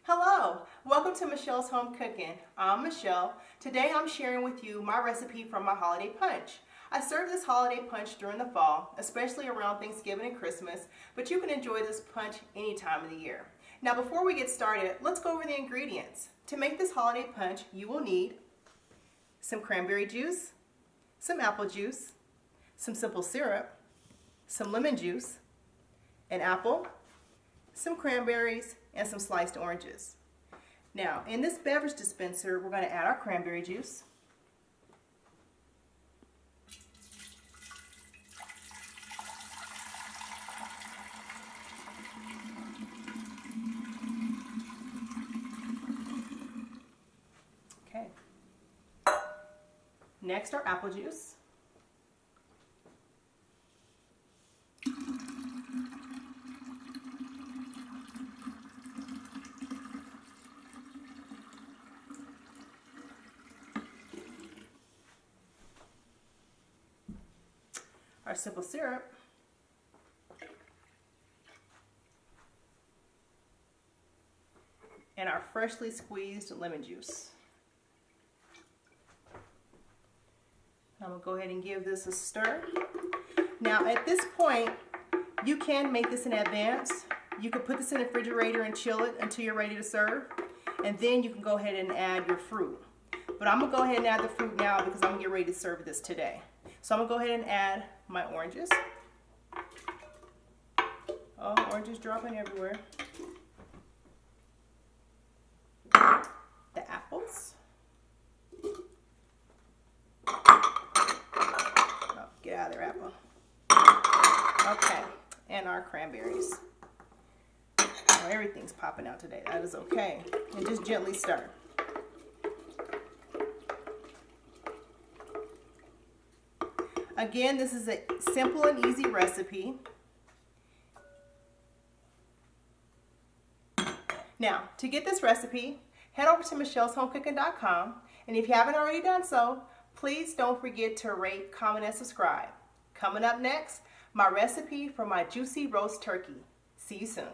Hello, welcome to Michelle's Home Cooking. I'm Michelle. Today I'm sharing with you my recipe from my holiday punch. I serve this holiday punch during the fall, especially around Thanksgiving and Christmas, but you can enjoy this punch any time of the year. Now before we get started, let's go over the ingredients. To make this holiday punch, you will need some cranberry juice, some apple juice, some simple syrup, some lemon juice, an apple, some cranberries, and some sliced oranges. Now, in this beverage dispenser, we're going to add our cranberry juice. Okay. Next, our apple juice. Our simple syrup, and our freshly squeezed lemon juice. I'm going to go ahead and give this a stir. Now at this point, you can make this in advance. You could put this in the refrigerator and chill it until you're ready to serve, and then you can go ahead and add your fruit. But I'm going to go ahead and add the fruit now because I'm going to get ready to serve this today. So I'm going to go ahead and add my oranges. Oh, oranges dropping everywhere. The apples. Oh, get out of there, apple. Okay, and our cranberries. Oh, everything's popping out today. That is okay. And just gently stir. Again, this is a simple and easy recipe. Now, to get this recipe, head over to michelleshomecooking.com, and if you haven't already done so, please don't forget to rate, comment, and subscribe. Coming up next, my recipe for my juicy roast turkey. See you soon.